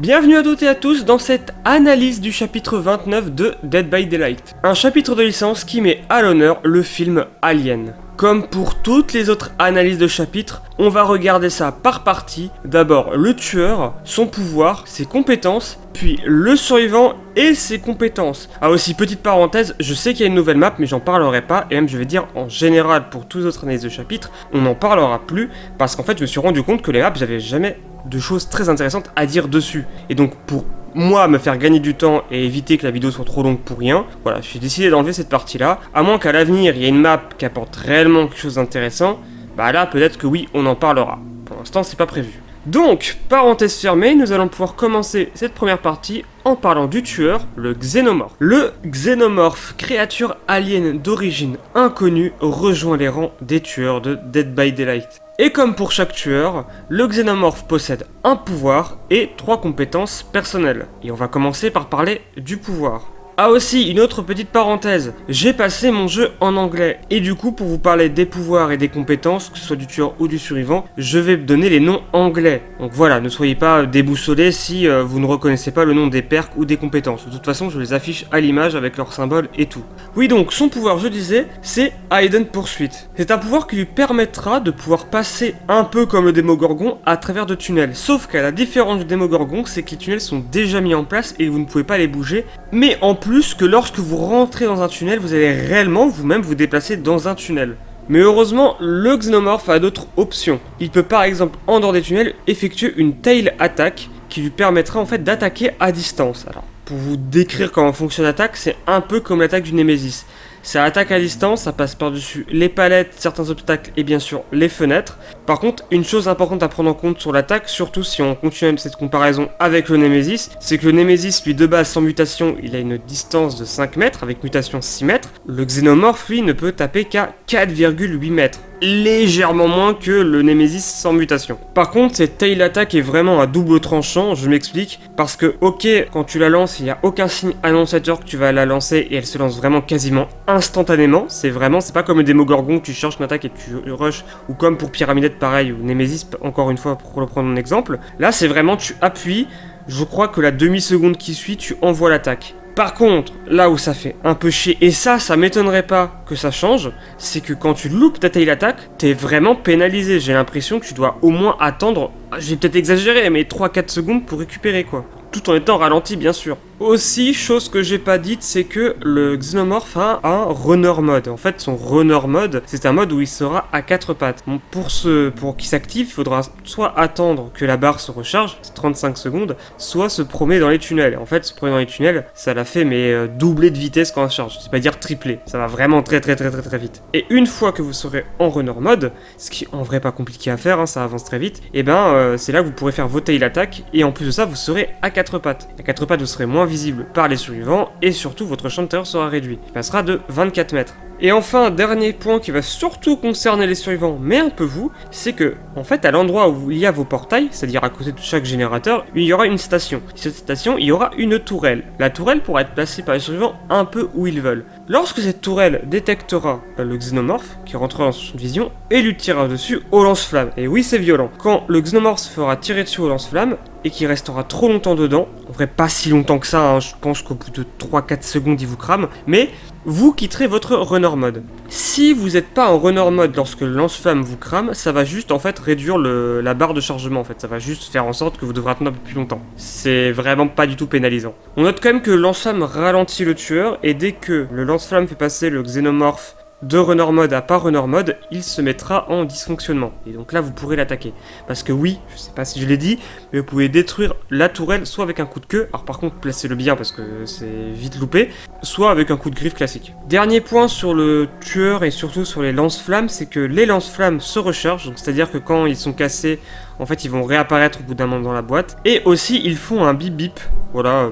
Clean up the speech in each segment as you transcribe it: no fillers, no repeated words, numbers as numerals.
Bienvenue à toutes et à tous dans cette analyse du chapitre 29 de Dead by Daylight. Un chapitre de licence qui met à l'honneur le film Alien. Comme pour toutes les autres analyses de chapitres, on va regarder ça par partie. D'abord le tueur, son pouvoir, ses compétences, puis le survivant et ses compétences. Ah aussi, petite parenthèse, je sais qu'il y a une nouvelle map mais j'en parlerai pas, et même je vais dire en général pour toutes les autres analyses de chapitres, on n'en parlera plus, parce qu'en fait je me suis rendu compte que les maps, j'avais jamais de choses très intéressantes à dire dessus. Et donc pour moi me faire gagner du temps et éviter que la vidéo soit trop longue pour rien, voilà, j'ai décidé d'enlever cette partie-là. À moins qu'à l'avenir il y ait une map qui apporte réellement quelque chose d'intéressant, bah là peut-être que oui, on en parlera. Pour l'instant c'est pas prévu. Donc, parenthèse fermée, nous allons pouvoir commencer cette première partie en parlant du tueur, le Xénomorphe. Le Xénomorphe, créature alien d'origine inconnue, rejoint les rangs des tueurs de Dead by Daylight. Et comme pour chaque tueur, le Xénomorphe possède un pouvoir et 3 compétences personnelles. Et on va commencer par parler du pouvoir. Ah aussi, une autre petite parenthèse, j'ai passé mon jeu en anglais, et du coup pour vous parler des pouvoirs et des compétences, que ce soit du tueur ou du survivant, je vais donner les noms anglais. Donc voilà, ne soyez pas déboussolés si vous ne reconnaissez pas le nom des perks ou des compétences. De toute façon, je les affiche à l'image avec leurs symboles et tout. Oui donc, son pouvoir, je disais, c'est Hidden Pursuit. C'est un pouvoir qui lui permettra de pouvoir passer un peu comme le Démogorgon à travers de tunnels. Sauf qu'à la différence du Démogorgon, c'est que les tunnels sont déjà mis en place et vous ne pouvez pas les bouger, mais en plus que lorsque vous rentrez dans un tunnel, vous allez réellement vous-même vous déplacer dans un tunnel. Mais heureusement, le Xénomorphe a d'autres options. Il peut par exemple, en dehors des tunnels, effectuer une tail attack qui lui permettra en fait d'attaquer à distance. Alors, pour vous décrire comment fonctionne l'attaque, c'est un peu comme l'attaque du Nemesis. Ça attaque à distance, ça passe par-dessus les palettes, certains obstacles et bien sûr les fenêtres. Par contre, une chose importante à prendre en compte sur l'attaque, surtout si on continue cette comparaison avec le Nemesis, c'est que le Nemesis, lui de base sans mutation, il a une distance de 5 mètres, avec mutation 6 mètres. Le Xénomorphe, lui, ne peut taper qu'à 4,8 mètres. Légèrement moins que le Nemesis sans mutation. Par contre, cette tail attack est vraiment à double tranchant, je m'explique, parce que ok, quand tu la lances, il n'y a aucun signe annonciateur que tu vas la lancer et elle se lance vraiment quasiment instantanément. C'est pas comme le Démogorgon que tu cherches une attaque et tu rushes, ou comme pour Pyramidette pareil, ou Nemesis encore une fois pour reprendre mon exemple. Là, c'est vraiment tu appuies, je crois que la demi-seconde qui suit, tu envoies l'attaque. Par contre, là où ça fait un peu chier, et ça m'étonnerait pas que ça change, c'est que quand tu loupes ta tail attack, t'es vraiment pénalisé. J'ai l'impression que tu dois au moins attendre, j'ai peut-être exagéré, mais 3-4 secondes pour récupérer quoi. Tout en étant ralenti bien sûr. Aussi, chose que j'ai pas dite, c'est que le Xénomorphe a un runner mode. En fait, son runner mode, c'est un mode où il sera à 4 pattes. Bon, pour qu'il s'active, il faudra soit attendre que la barre se recharge, c'est 35 secondes, soit se promener dans les tunnels. En fait, se promener dans les tunnels, ça l'a fait mais doubler de vitesse quand elle se charge. C'est pas dire tripler, ça va vraiment très vite. Et une fois que vous serez en runner mode, ce qui est en vrai pas compliqué à faire, hein, ça avance très vite, et c'est là que vous pourrez faire vos tail attack, et en plus de ça, vous serez à 4 pattes. À 4 pattes, vous serez moins visible par les survivants et surtout votre champ de terreur sera réduit. Il passera de 24 mètres. Et enfin, dernier point qui va surtout concerner les survivants, mais un peu vous, c'est que, en fait, à l'endroit où il y a vos portails, c'est-à-dire à côté de chaque générateur, il y aura une station. Cette station, il y aura une tourelle. La tourelle pourra être placée par les survivants un peu où ils veulent. Lorsque cette tourelle détectera le Xénomorphe, qui rentrera dans son vision, et lui tirera dessus au lance-flamme. Et oui, c'est violent. Quand le Xénomorphe se fera tirer dessus au lance-flamme, et qu'il restera trop longtemps dedans, en vrai pas si longtemps que ça, hein, je pense qu'au bout de 3-4 secondes il vous crame, mais vous quitterez votre runner mode. Si vous n'êtes pas en runner mode lorsque le lance-flamme vous crame, ça va juste en fait réduire la barre de chargement en fait, ça va juste faire en sorte que vous devrez attendre un peu plus longtemps. C'est vraiment pas du tout pénalisant. On note quand même que le lance-flamme ralentit le tueur, et dès que le lance-flamme fait passer le Xénomorphe de runner mode à pas runner mode, il se mettra en dysfonctionnement. Et donc là, vous pourrez l'attaquer. Parce que oui, je sais pas si je l'ai dit, mais vous pouvez détruire la tourelle soit avec un coup de queue, alors par contre, placez-le bien parce que c'est vite loupé, soit avec un coup de griffe classique. Dernier point sur le tueur et surtout sur les lance-flammes, c'est que les lance-flammes se rechargent, donc c'est-à-dire que quand ils sont cassés, en fait, ils vont réapparaître au bout d'un moment dans la boîte. Et aussi, ils font un bip bip, voilà,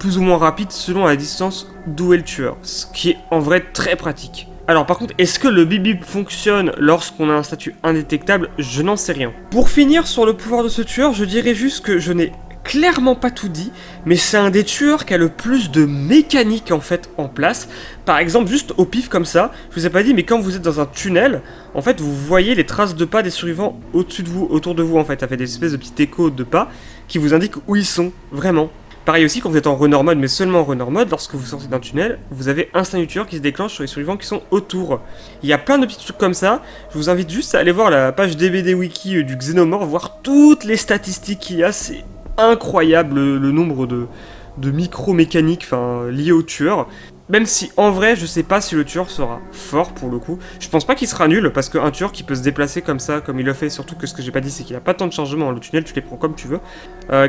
plus ou moins rapide selon la distance d'où est le tueur, ce qui est en vrai très pratique. Alors par contre, est-ce que le bip bip fonctionne lorsqu'on a un statut indétectable? Je n'en sais rien. Pour finir sur le pouvoir de ce tueur, je dirais juste que je n'ai clairement pas tout dit, mais c'est un des tueurs qui a le plus de mécanique en fait en place. Par exemple, juste au pif comme ça, je vous ai pas dit, mais quand vous êtes dans un tunnel, en fait vous voyez les traces de pas des survivants au-dessus de vous, autour de vous en fait, ça fait des espèces de petits échos de pas qui vous indiquent où ils sont, vraiment. Pareil aussi quand vous êtes en runner mode, mais seulement en runner mode, lorsque vous sortez d'un tunnel, vous avez instinct du tueur qui se déclenche sur les survivants qui sont autour. Il y a plein de petits trucs comme ça, je vous invite juste à aller voir la page DBD Wiki du Xenomorph, voir toutes les statistiques qu'il y a, c'est incroyable le nombre de micro-mécaniques liées au tueur. Même si en vrai je sais pas si le tueur sera fort pour le coup. Je pense pas qu'il sera nul parce qu'un tueur qui peut se déplacer comme ça, comme il le fait, surtout que ce que j'ai pas dit c'est qu'il a pas tant de chargement, le tunnel tu les prends comme tu veux,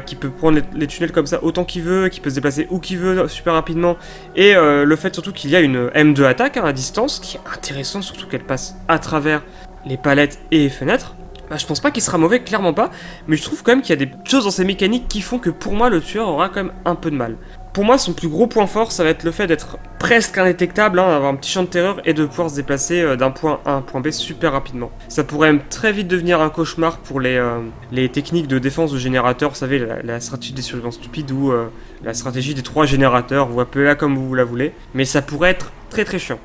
qui peut prendre les tunnels comme ça autant qu'il veut, qui peut se déplacer où qu'il veut super rapidement, et le fait surtout qu'il y a une M2 attaque à distance qui est intéressant, surtout qu'elle passe à travers les palettes et les fenêtres. Bah, je pense pas qu'il sera mauvais, clairement pas, mais je trouve quand même qu'il y a des choses dans ces mécaniques qui font que pour moi le tueur aura quand même un peu de mal. Pour moi, son plus gros point fort, ça va être le fait d'être presque indétectable, d'avoir un petit champ de terreur et de pouvoir se déplacer d'un point A à un point B super rapidement. Ça pourrait même très vite devenir un cauchemar pour les techniques de défense de générateurs, vous savez, la stratégie des survivants stupides ou la stratégie des 3 générateurs, vous appelez-la comme vous la voulez, mais ça pourrait être très très chiant.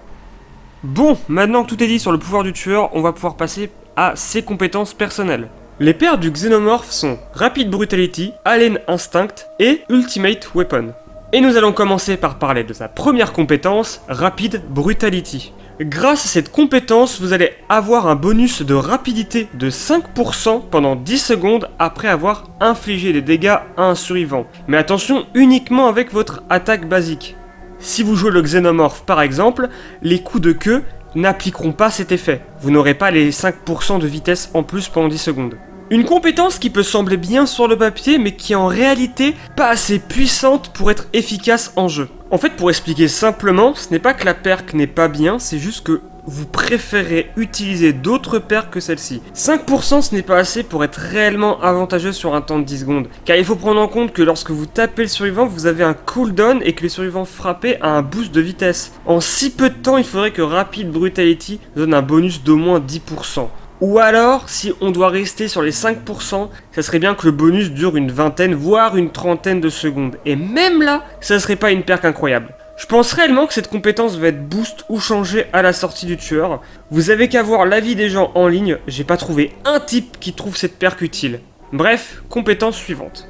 Bon, maintenant que tout est dit sur le pouvoir du tueur, on va pouvoir passer à ses compétences personnelles. Les paires du Xenomorph sont Rapid Brutality, Alien Instinct et Ultimate Weapon. Et nous allons commencer par parler de sa première compétence, Rapid Brutality. Grâce à cette compétence, vous allez avoir un bonus de rapidité de 5% pendant 10 secondes après avoir infligé des dégâts à un survivant. Mais attention, uniquement avec votre attaque basique. Si vous jouez le Xenomorph par exemple, les coups de queue n'appliqueront pas cet effet. Vous n'aurez pas les 5% de vitesse en plus pendant 10 secondes. Une compétence qui peut sembler bien sur le papier, mais qui est en réalité pas assez puissante pour être efficace en jeu. En fait, pour expliquer simplement, ce n'est pas que la perk n'est pas bien, c'est juste que vous préférez utiliser d'autres perks que celle-ci. 5% ce n'est pas assez pour être réellement avantageux sur un temps de 10 secondes. Car il faut prendre en compte que lorsque vous tapez le survivant, vous avez un cooldown et que le survivant frappé a un boost de vitesse. En si peu de temps, il faudrait que Rapid Brutality donne un bonus d'au moins 10%. Ou alors, si on doit rester sur les 5%, ça serait bien que le bonus dure une vingtaine, voire une trentaine de secondes. Et même là, ça serait pas une perk incroyable. Je pense réellement que cette compétence va être boost ou changée à la sortie du tueur. Vous avez qu'à voir l'avis des gens en ligne, j'ai pas trouvé un type qui trouve cette perk utile. Bref, compétence suivante.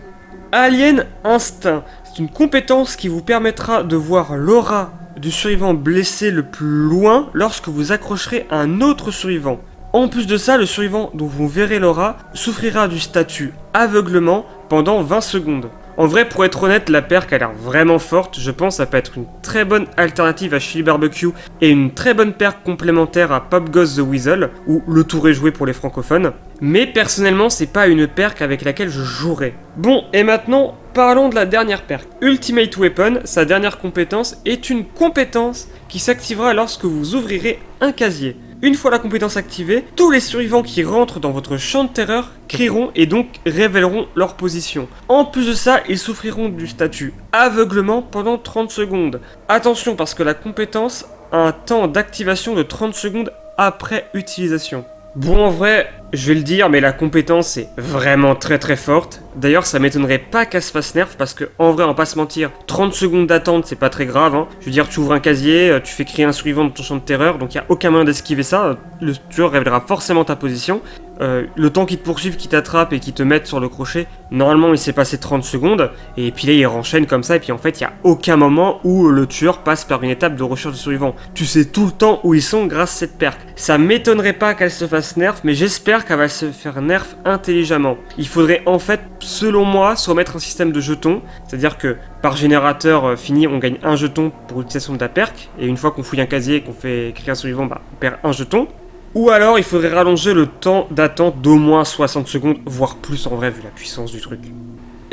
Alien Instinct. C'est une compétence qui vous permettra de voir l'aura du survivant blessé le plus loin lorsque vous accrocherez un autre survivant. En plus de ça, le survivant dont vous verrez l'aura souffrira du statut aveuglement pendant 20 secondes. En vrai, pour être honnête, la perk a l'air vraiment forte, je pense que ça peut être une très bonne alternative à Chili Barbecue et une très bonne perk complémentaire à Pop Goes the Weasel, où le tour est joué pour les francophones. Mais personnellement, c'est pas une perk avec laquelle je jouerais. Bon, et maintenant, parlons de la dernière perk. Ultimate Weapon, sa dernière compétence, est une compétence qui s'activera lorsque vous ouvrirez un casier. Une fois la compétence activée, tous les survivants qui rentrent dans votre champ de terreur crieront et donc révéleront leur position. En plus de ça, ils souffriront du statut aveuglement pendant 30 secondes. Attention parce que la compétence a un temps d'activation de 30 secondes après utilisation. Bon, en vrai, je vais le dire, mais la compétence est vraiment très très forte. D'ailleurs, ça m'étonnerait pas qu'elle se fasse nerf parce que, en vrai, on va pas se mentir, 30 secondes d'attente, c'est pas très grave. Hein. Je veux dire, tu ouvres un casier, tu fais crier un survivant de ton champ de terreur, donc il y a aucun moyen d'esquiver ça. Le tueur révélera forcément ta position. Le temps qu'il te poursuive, qu'il t'attrape et qu'il te mette sur le crochet, normalement il s'est passé 30 secondes, et puis là il renchaîne comme ça, et puis en fait il n'y a aucun moment où le tueur passe par une étape de recherche de survivants. Tu sais tout le temps où ils sont grâce à cette perk. Ça m'étonnerait pas qu'elle se fasse nerf, mais j'espère qu'elle va se faire nerf intelligemment. Il faudrait en fait, selon moi, se remettre un système de jetons, c'est-à-dire que par générateur fini, on gagne un jeton pour l'utilisation de la perk, et une fois qu'on fouille un casier et qu'on fait crier un survivant, on perd un jeton. Ou alors il faudrait rallonger le temps d'attente d'au moins 60 secondes, voire plus en vrai vu la puissance du truc.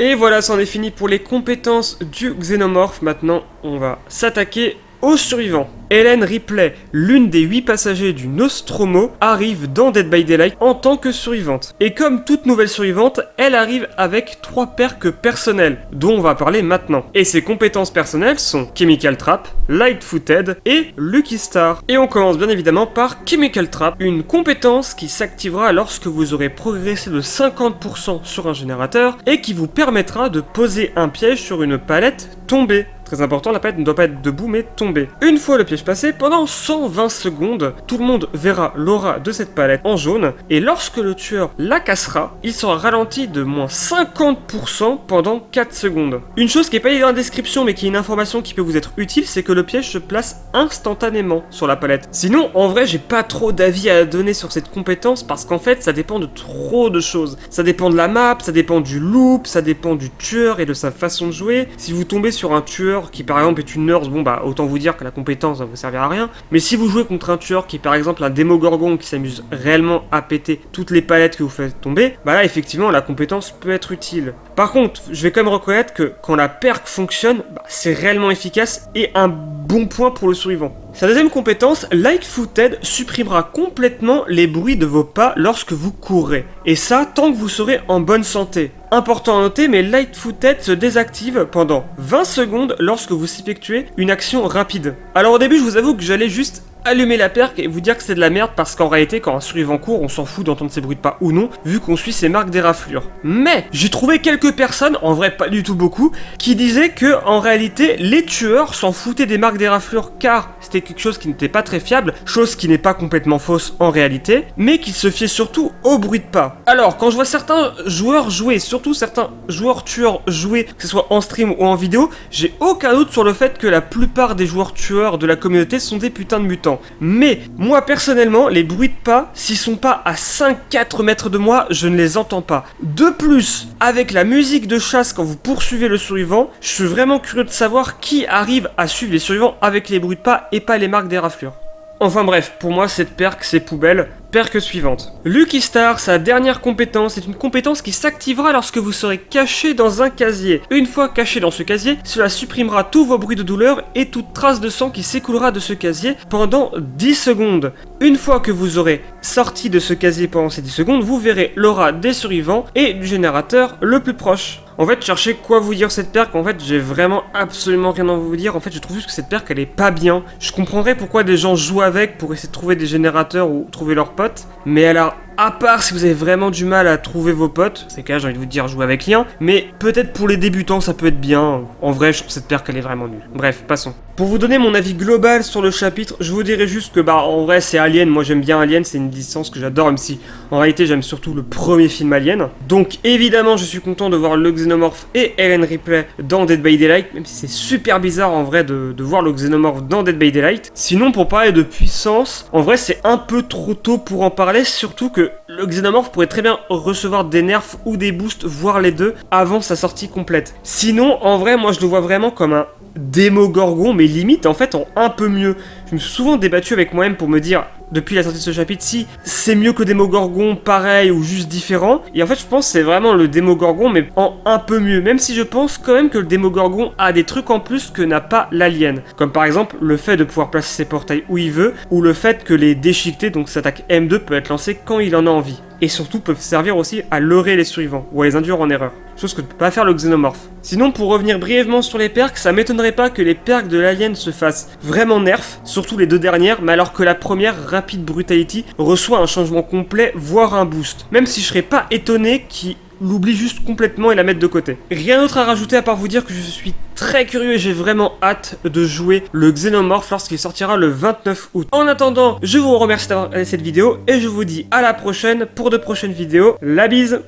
Et voilà, c'en est fini pour les compétences du Xenomorph. Maintenant, on va s'attaquer au survivant. Ellen Ripley, l'une des 8 passagers du Nostromo, arrive dans Dead by Daylight en tant que survivante. Et comme toute nouvelle survivante, elle arrive avec 3 perks personnels, dont on va parler maintenant. Et ses compétences personnelles sont Chemical Trap, Light-Footed et Lucky Star. Et on commence bien évidemment par Chemical Trap, une compétence qui s'activera lorsque vous aurez progressé de 50% sur un générateur et qui vous permettra de poser un piège sur une palette tombée. Très important, la palette ne doit pas être debout mais tomber. Une fois le piège passé, pendant 120 secondes, tout le monde verra l'aura de cette palette en jaune et lorsque le tueur la cassera, il sera ralenti de moins 50% pendant 4 secondes. Une chose qui n'est pas dit dans la description mais qui est une information qui peut vous être utile, c'est que le piège se place instantanément sur la palette. Sinon, en vrai, j'ai pas trop d'avis à donner sur cette compétence parce qu'en fait, ça dépend de trop de choses. Ça dépend de la map, ça dépend du loop, ça dépend du tueur et de sa façon de jouer. Si vous tombez sur un tueur qui par exemple est une nurse, bon bah autant vous dire que la compétence va vous servir à rien. Mais si vous jouez contre un tueur qui est par exemple un Démogorgon qui s'amuse réellement à péter toutes les palettes que vous faites tomber, bah là effectivement la compétence peut être utile. Par contre, je vais quand même reconnaître que quand la perk fonctionne, bah, c'est réellement efficace et un bon point pour le survivant. Sa deuxième compétence, Light-Footed, supprimera complètement les bruits de vos pas lorsque vous courez. Et ça, tant que vous serez en bonne santé. Important à noter, mais Light-Footed se désactive pendant 20 secondes lorsque vous effectuez une action rapide. Alors au début, je vous avoue que j'allais juste allumer la perk et vous dire que c'est de la merde parce qu'en réalité, quand un survivant court, on s'en fout d'entendre ses bruits de pas ou non, vu qu'on suit ses marques d'éraflure. Mais j'ai trouvé quelques personnes, en vrai pas du tout beaucoup, qui disaient que en réalité, les tueurs s'en foutaient des marques d'éraflure car c'était quelque chose qui n'était pas très fiable, chose qui n'est pas complètement fausse en réalité, mais qui se fiait surtout au bruit de pas. Alors, quand je vois certains joueurs jouer, surtout certains joueurs tueurs jouer, que ce soit en stream ou en vidéo, j'ai aucun doute sur le fait que la plupart des joueurs tueurs de la communauté sont des putains de mutants. Mais moi personnellement, les bruits de pas, s'ils sont pas à 5-4 mètres de moi, je ne les entends pas. De plus, avec la musique de chasse quand vous poursuivez le survivant, je suis vraiment curieux de savoir qui arrive à suivre les survivants avec les bruits de pas et pas les marques d'éraflure. Enfin bref, pour moi cette perk c'est poubelle. Perk suivante. Lucky Star, sa dernière compétence, est une compétence qui s'activera lorsque vous serez caché dans un casier. Une fois caché dans ce casier, cela supprimera tous vos bruits de douleur et toute trace de sang qui s'écoulera de ce casier pendant 10 secondes. Une fois que vous aurez sorti de ce casier pendant ces 10 secondes, vous verrez l'aura des survivants et du générateur le plus proche. En fait, cherchez quoi vous dire cette perk, en fait, j'ai vraiment absolument rien à vous dire. En fait, je trouve juste que cette perk, elle est pas bien. Je comprendrais pourquoi des gens jouent avec pour essayer de trouver des générateurs ou trouver leurs potes. Mais alors, à part si vous avez vraiment du mal à trouver vos potes, c'est que là j'ai envie de vous dire jouer avec lien, mais peut-être pour les débutants ça peut être bien. En vrai je trouve cette perk elle est vraiment nulle. Bref, passons. Pour vous donner mon avis global sur le chapitre, je vous dirais juste que en vrai c'est Alien, moi j'aime bien Alien, c'est une licence que j'adore, même si en réalité j'aime surtout le premier film Alien. Donc évidemment je suis content de voir le Xenomorph et Ellen Ripley dans Dead by Daylight, même si c'est super bizarre en vrai de voir le Xenomorph dans Dead by Daylight. Sinon pour parler de puissance, en vrai c'est un peu trop tôt pour en parler, surtout que le Xenomorph pourrait très bien recevoir des nerfs ou des boosts, voire les deux, avant sa sortie complète. Sinon, en vrai, moi je le vois vraiment comme un Démogorgon, mais limite en fait en un peu mieux. Je me suis souvent débattu avec moi-même pour me dire, depuis la sortie de ce chapitre, si c'est mieux que Démogorgon, pareil ou juste différent. Et en fait, je pense que c'est vraiment le Démogorgon, mais en un peu mieux. Même si je pense quand même que le Démogorgon a des trucs en plus que n'a pas l'Alien. Comme par exemple le fait de pouvoir placer ses portails où il veut, ou le fait que les déchiquetés, donc cette attaque M2, peut être lancée quand il en a envie. Et surtout peuvent servir aussi à leurrer les survivants, ou à les induire en erreur. Chose que ne peut pas faire le Xenomorph. Sinon, pour revenir brièvement sur les perks, ça m'étonnerait pas que les perks de l'Alien se fassent vraiment nerf, surtout les deux dernières, mais alors que la première, Rapid Brutality, reçoit un changement complet, voire un boost. Même si je serais pas étonné qu'il l'oublie juste complètement et la mettre de côté. Rien d'autre à rajouter à part vous dire que je suis très curieux et j'ai vraiment hâte de jouer le Xenomorph lorsqu'il sortira le 29 août. En attendant, je vous remercie d'avoir regardé cette vidéo et je vous dis à la prochaine pour de prochaines vidéos. La bise!